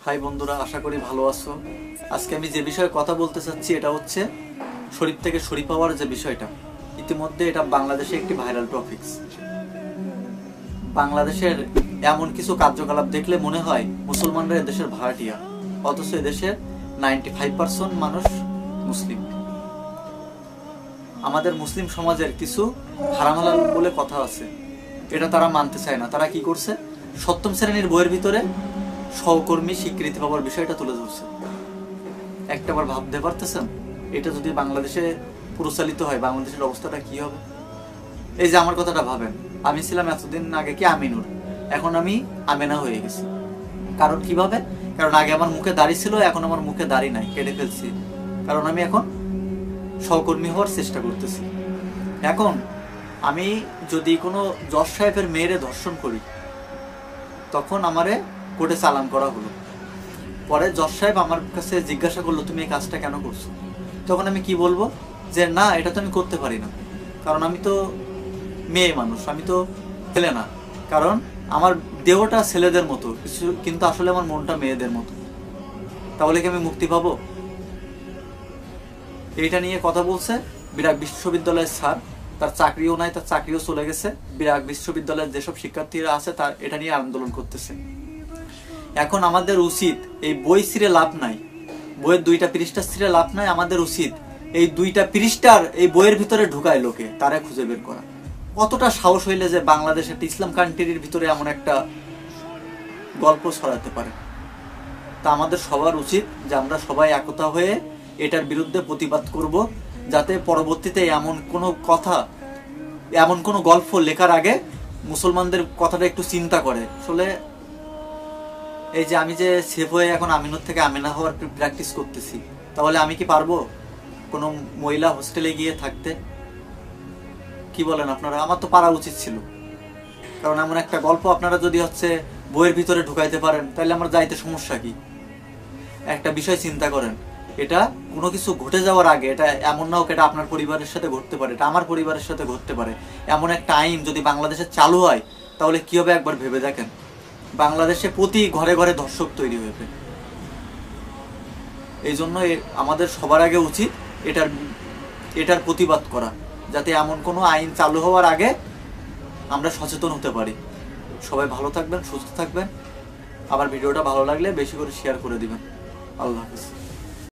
High বন্ধুরা, আশা করি ভালো আছো। আজকে আমি যে বিষয়ে কথা বলতে চাচ্ছি এটা হচ্ছে শরীফ থেকে শরীফ হওয়ার যে বিষয়টা। ইতিমধ্যে এটা বাংলাদেশে একটি ভাইরাল টপিকস। বাংলাদেশের এমন কিছু কার্যকলাপ দেখলে মনে হয় মুসলমানরা এদেশের ভাড়াটিয়া, অথচ এদেশের 95% মানুষ মুসলিম। আমাদের মুসলিম সমাজের কিছু হারাম হালাল বলে কথা আছে, এটা তারা মানতে চায় না। তারা কি করছে, সপ্তম শ্রেণীর বইয়ের ভিতরে সহকর্মী স্বীকৃতি পাওয়ার বিষয়টা তুলে ধরছে। একটাবার ভাবতে পারতেছেন এটা যদি বাংলাদেশে প্রচলিত হয় বাংলাদেশের অবস্থাটা কি হবে? এই যে আমার কথাটা ভাবেন, আমি ছিলাম এতদিন আগে কি আমিনুর, এখন আমি আমেনা হয়ে গেছি। কারণ কিভাবে? কারণ আগে আমার মুখে দাড়ি ছিল, এখন আমার মুখে দাড়ি নাই, কেটে ফেলছি। কারণ আমি এখন সহকর্মী হওয়ার চেষ্টা করতেছি। এখন আমি যদি কোনো জজ সাহেবের মেয়েরে ধর্ষণ করি, তখন আমারে কোর্টে চালান করা হলো। পরে জজ সাহেব আমার কাছে জিজ্ঞাসা করলো, তুমি এই কাজটা কেন করছো? তখন আমি কি বলবো? যে না, এটা তো আমি করতে পারি না, কারণ আমি তো মেয়ে মানুষ, আমি তো ছেলে না। কারণ আমার দেহটা ছেলেদের মতো কিছু, কিন্তু আসলে আমার মনটা মেয়েদের মতো। তাহলে কি আমি মুক্তি পাবো? এইটা নিয়ে কথা বলছে বিরাট বিশ্ববিদ্যালয়ের স্যার। তার চাকরিও নাই, তার চাকরিও চলে গেছে। বিরাট বিশ্ববিদ্যালয়ের যেসব শিক্ষার্থীরা আছে তার এটা নিয়ে আন্দোলন করতেছে। এখন আমাদের উচিত, এই বই ছিঁড়ে লাভ নাই, বইয়ের 2টা পৃষ্ঠা ছিঁড়ে লাভ নাই। আমাদের উচিত এই 2টা পৃষ্ঠার এই বইয়ের ভিতরে ঢুকায় লোকে, তারা খুঁজে বের করা। কতটা সাহস হইলে যে বাংলাদেশ একটা ইসলাম কান্ট্রির ভিতরে এমন একটা গল্প ছড়াতে পারে। তা আমাদের সবার উচিত যে আমরা সবাই একতা হয়ে এটার বিরুদ্ধে প্রতিবাদ করব, যাতে পরবর্তীতে এমন কোনো কথা, এমন কোনো গল্প লেখার আগে মুসলমানদের কথাটা একটু চিন্তা করে। আসলে এই যে আমি যে সেফ হয়ে এখন আমিনুর থেকে আমেনা হওয়ার প্র্যাকটিস করতেছি, তাহলে আমি কি পারবো কোনো মহিলা হোস্টেলে গিয়ে থাকতে? কি বলেন আপনারা? আমার তো পারা উচিত ছিল। কারণ এমন একটা গল্প আপনারা যদি হচ্ছে বইয়ের ভিতরে ঢুকাইতে পারেন, তাহলে আমার যাইতে সমস্যা কি? একটা বিষয় চিন্তা করেন, এটা কোনো কিছু ঘটে যাওয়ার আগে, এটা এমন না হোক এটা আপনার পরিবারের সাথে ঘটতে পারে, এটা আমার পরিবারের সাথে ঘটতে পারে। এমন একটা আইন যদি বাংলাদেশে চালু হয়, তাহলে কি হবে একবার ভেবে দেখেন। বাংলাদেশে প্রতি ঘরে ঘরে ধর্ষক তৈরি হয়েছে। এই জন্য আমাদের সবার আগে উচিত এটার প্রতিবাদ করা, যাতে এমন কোনো আইন চালু হওয়ার আগে আমরা সচেতন হতে পারি। সবাই ভালো থাকবেন, সুস্থ থাকবেন। আবার ভিডিওটা ভালো লাগলে বেশি করে শেয়ার করে দিবেন। আল্লাহ হাফেজ।